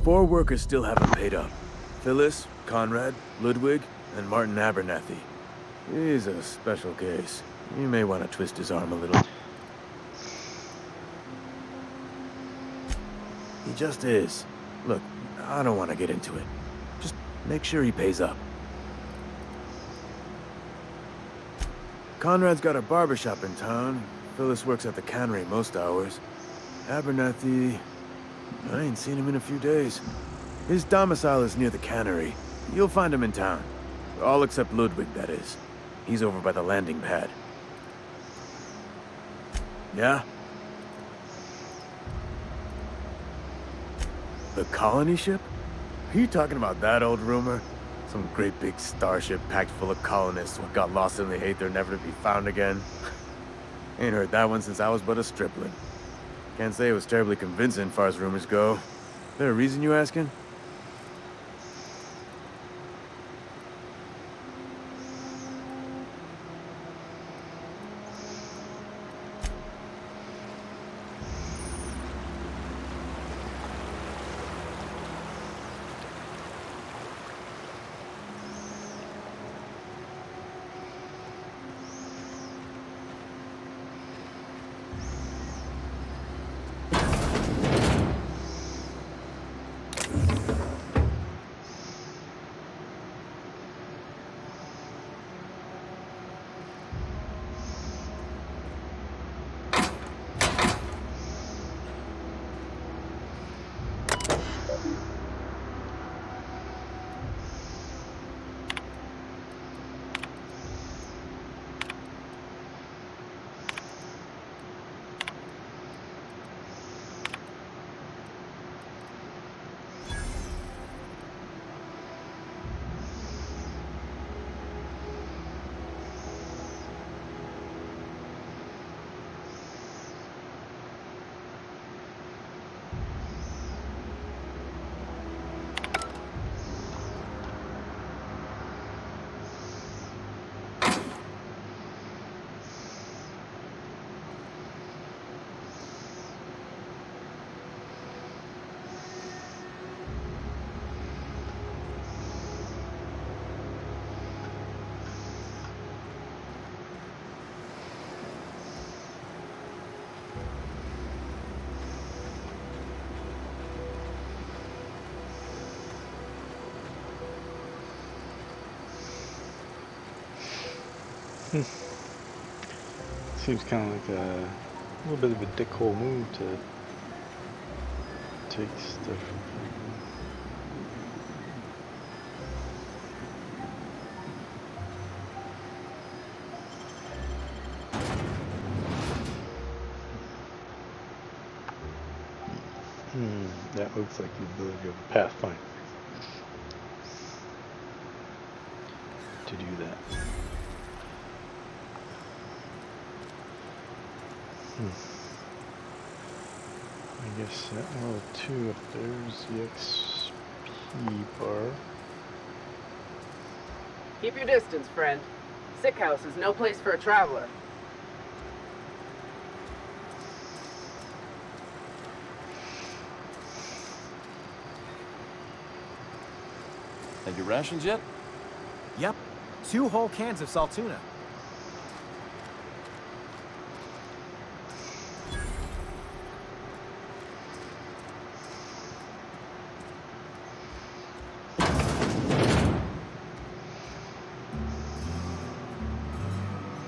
4 workers still haven't paid up. Phyllis, Conrad, Ludwig, and Martin Abernathy. He's a special case. You may want to twist his arm a little. He just is. Look, I don't want to get into it. Just make sure he pays up. Conrad's got a barbershop in town. Phyllis works at the cannery most hours. Abernathy... I ain't seen him in a few days. His domicile is near the cannery. You'll find him in town. All except Ludwig, that is. He's over by the landing pad. Yeah? The colony ship? Are you talking about that old rumor? Some great big starship packed full of colonists what got lost in the Aether never to be found again? Ain't heard that one since I was but a stripling. Can't say it was terribly convincing, far as rumors go. There a reason you asking? Seems kind of like a little bit of a dickhole move to take stuff from people. That looks like the ability of a Pathfinder to do that. I guess that L2 up there's the XP bar. Keep your distance, friend. Sick house is no place for a traveler. Had your rations yet? Yep. 2 whole cans of salt tuna.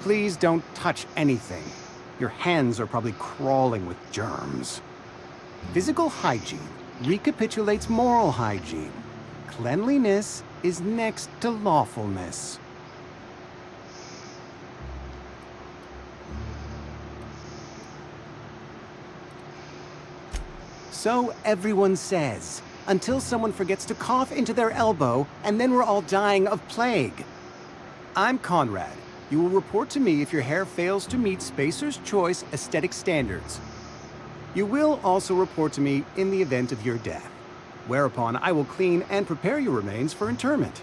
Please don't touch anything. Your hands are probably crawling with germs. Physical hygiene recapitulates moral hygiene. Cleanliness is next to lawfulness. So everyone says, until someone forgets to cough into their elbow, and then we're all dying of plague. I'm Conrad. You will report to me if your hair fails to meet Spacer's Choice aesthetic standards. You will also report to me in the event of your death, whereupon I will clean and prepare your remains for interment.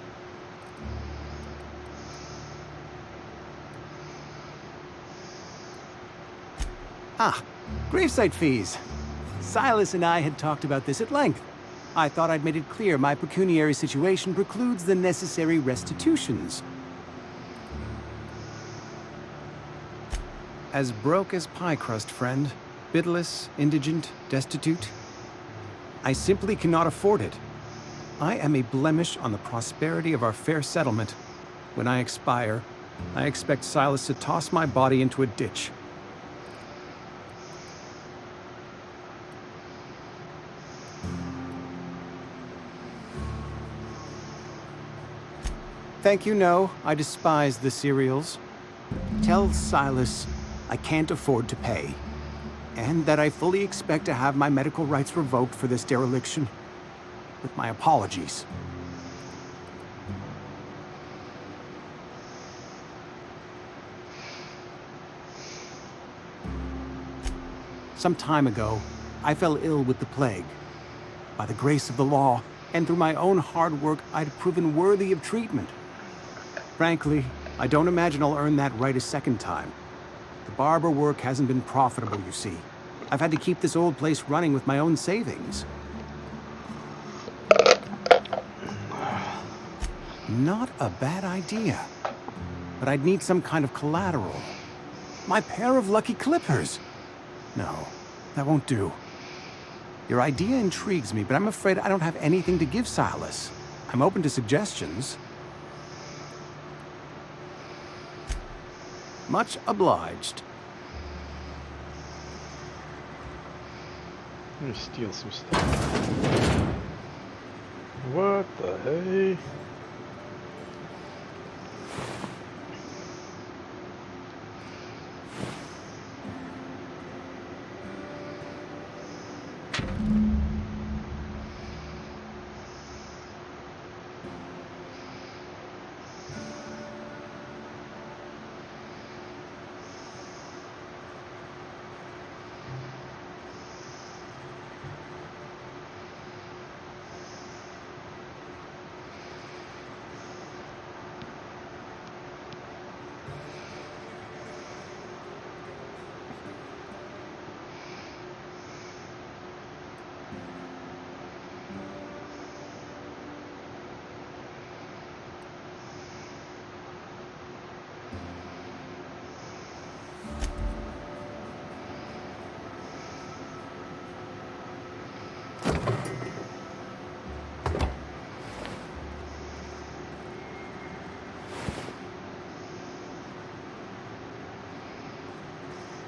Ah, gravesite fees. Silas and I had talked about this at length. I thought I'd made it clear my pecuniary situation precludes the necessary restitutions. As broke as pie crust, friend. Bitless, indigent, destitute. I simply cannot afford it. I am a blemish on the prosperity of our fair settlement. When I expire, I expect Silas to toss my body into a ditch. Thank you, no. I despise the cereals. Tell Silas I can't afford to pay, and that I fully expect to have my medical rights revoked for this dereliction. With my apologies. Some time ago, I fell ill with the plague. By the grace of the law, and through my own hard work, I'd proven worthy of treatment. Frankly, I don't imagine I'll earn that right a second time. The barber work hasn't been profitable, you see. I've had to keep this old place running with my own savings. Not a bad idea. But I'd need some kind of collateral. My pair of lucky clippers! No, that won't do. Your idea intrigues me, but I'm afraid I don't have anything to give Silas. I'm open to suggestions. Much obliged. I'm gonna steal some stuff. What the hey?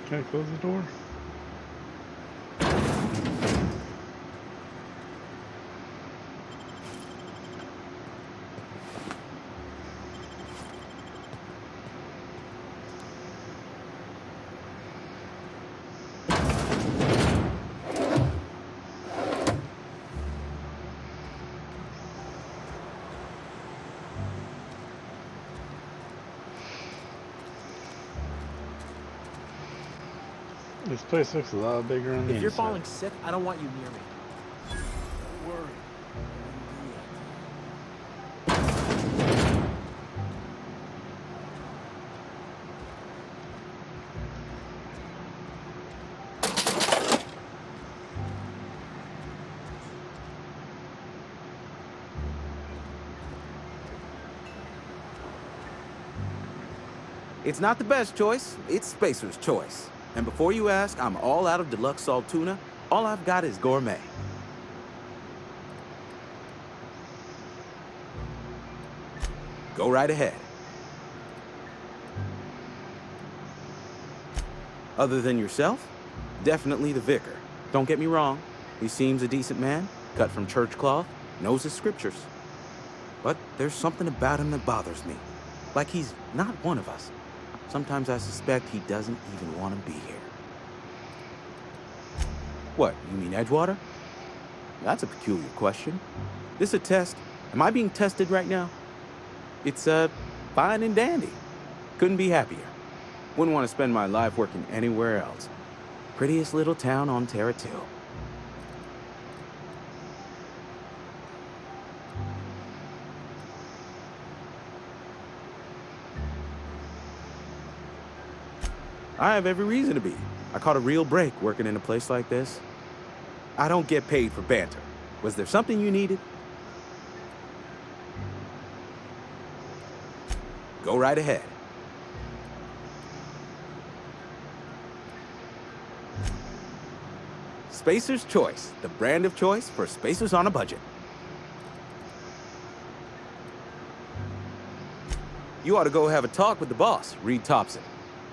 Can I close the door? This place looks a lot bigger on the If you're inside. falling sick, I don't want you near me. Don't worry. It's not the best choice, it's Spacer's choice. And before you ask, I'm all out of deluxe salt tuna. All I've got is gourmet. Go right ahead. Other than yourself, definitely the vicar. Don't get me wrong, he seems a decent man, cut from church cloth, knows his scriptures. But there's something about him that bothers me. Like he's not one of us. Sometimes I suspect he doesn't even want to be here. What, you mean Edgewater? That's a peculiar question. This a test? Am I being tested right now? It's, fine and dandy. Couldn't be happier. Wouldn't want to spend my life working anywhere else. Prettiest little town on Terra 2. I have every reason to be. I caught a real break working in a place like this. I don't get paid for banter. Was there something you needed? Go right ahead. Spacer's Choice, the brand of choice for spacers on a budget. You ought to go have a talk with the boss, Reed Thompson.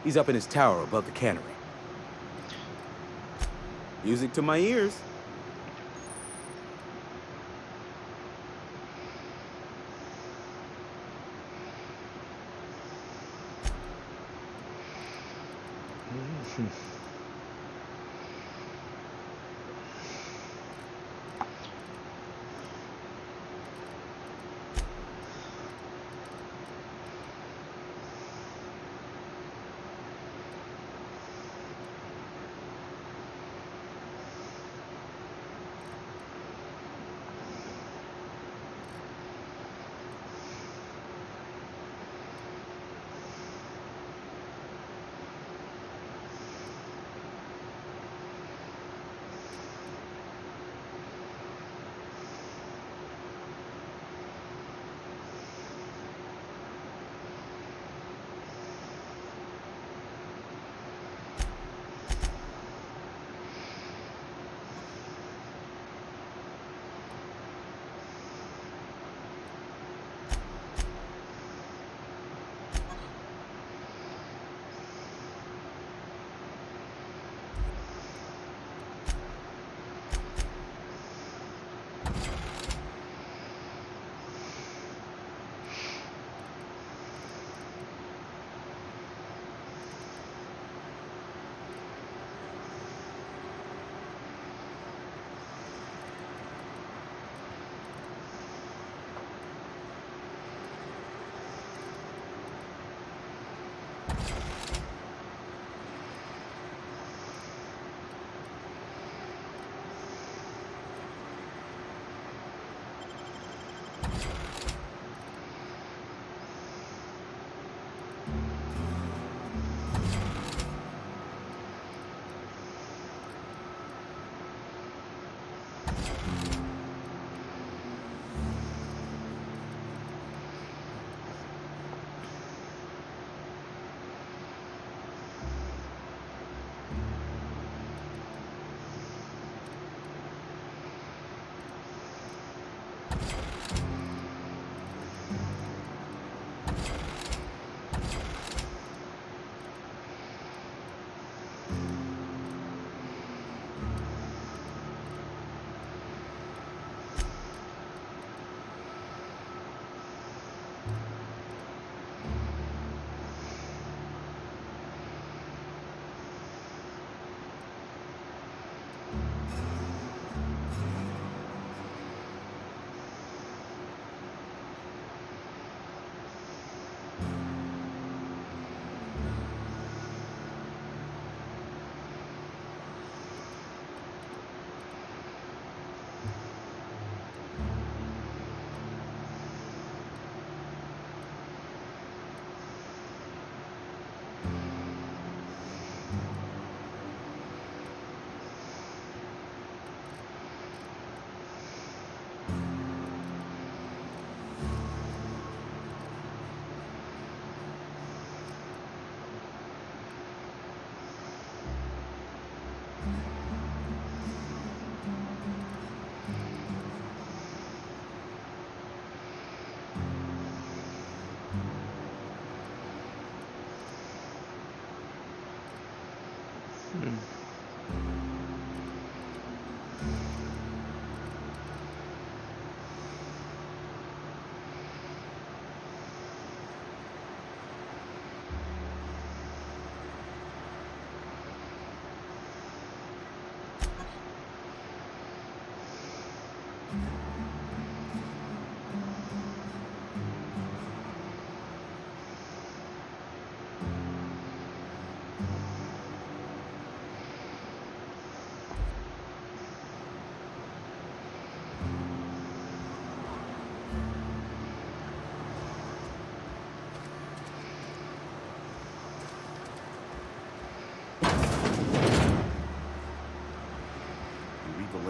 He's up in his tower above the cannery. Music to my ears.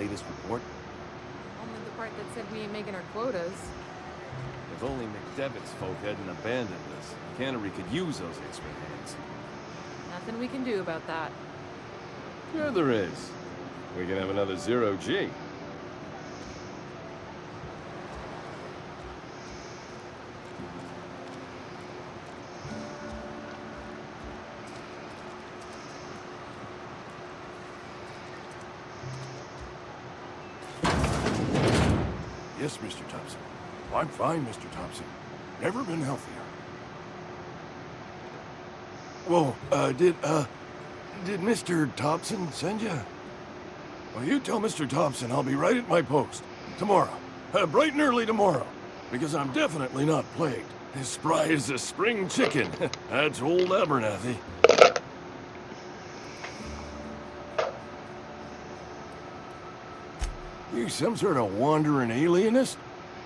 latest report? On the part that said we ain't making our quotas. If only McDevitt's folk hadn't abandoned us, Cannery could use those extra hands. Nothing we can do about that. Sure there is. We can have another zero-G. Yes, Mr. Thompson. I'm fine, Mr. Thompson. Never been healthier. Whoa, did Mr. Thompson send you? Well, you tell Mr. Thompson I'll be right at my post. Tomorrow. Bright and early tomorrow. Because I'm definitely not plagued. As spry as a spring chicken. That's old Abernathy. You some sort of wandering alienist?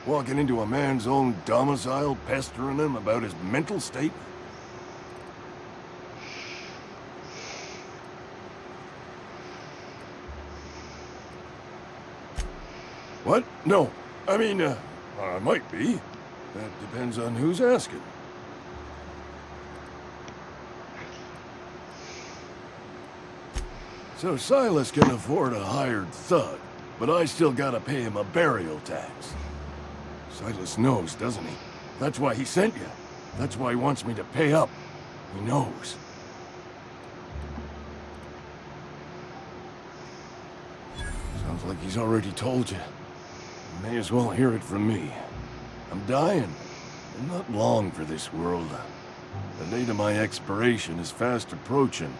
Walking into a man's own domicile, pestering him about his mental state? What? No. I mean, I might be. That depends on who's asking. So Silas can afford a hired thug, but I still gotta pay him a burial tax. Silas knows, doesn't he? That's why he sent you. That's why he wants me to pay up. He knows. Sounds like he's already told you. You may as well hear it from me. I'm dying. I'm not long for this world. The date of my expiration is fast approaching.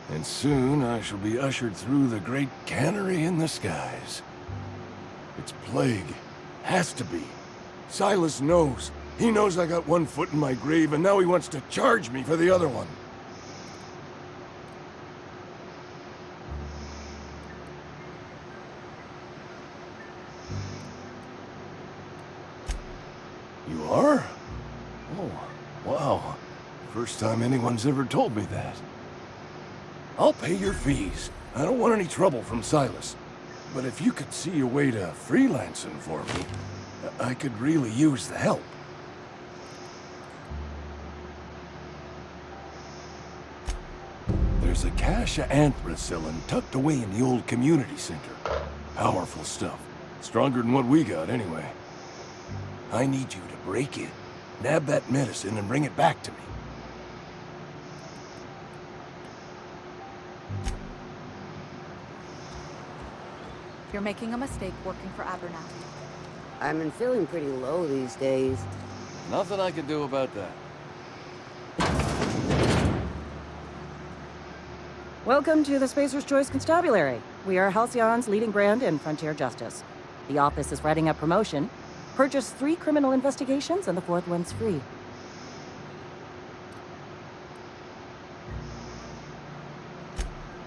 And soon I shall be ushered through the great cannery in the skies. It's plague. Has to be. Silas knows. He knows I got one foot in my grave, and now he wants to charge me for the other one. You are? Oh, wow. First time anyone's ever told me that. I'll pay your fees. I don't want any trouble from Silas. But if you could see a way to freelancing for me, I could really use the help. There's a cache of anthracillin tucked away in the old community center. Powerful stuff. Stronger than what we got, anyway. I need you to break in, nab that medicine, and bring it back to me. You're making a mistake working for Abernathy. I've been feeling pretty low these days. Nothing I can do about that. Welcome to the Spacer's Choice Constabulary. We are Halcyon's leading brand in frontier justice. The office is writing up promotion. Purchase 3 criminal investigations and the 4th one's free.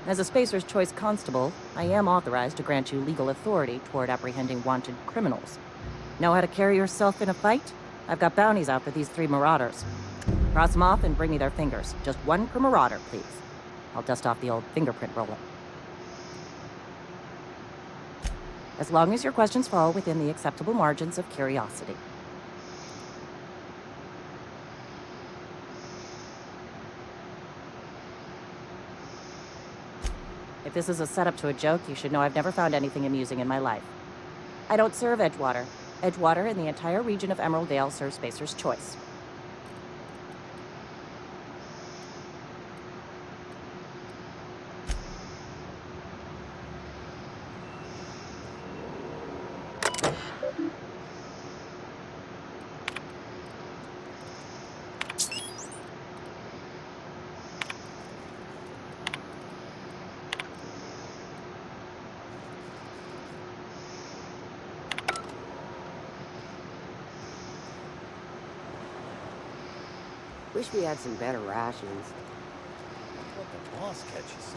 As a Spacer's Choice Constable, I am authorized to grant you legal authority toward apprehending wanted criminals. Know how to carry yourself in a fight? I've got bounties out for these 3 marauders. Cross them off and bring me their fingers. Just 1 per marauder, please. I'll dust off the old fingerprint roller. As long as your questions fall within the acceptable margins of curiosity. If this is a setup to a joke, you should know I've never found anything amusing in my life. I don't serve Edgewater. Edgewater and the entire region of Emerald Dale serve Spacer's Choice. Wish we had some better rations. What the boss catches.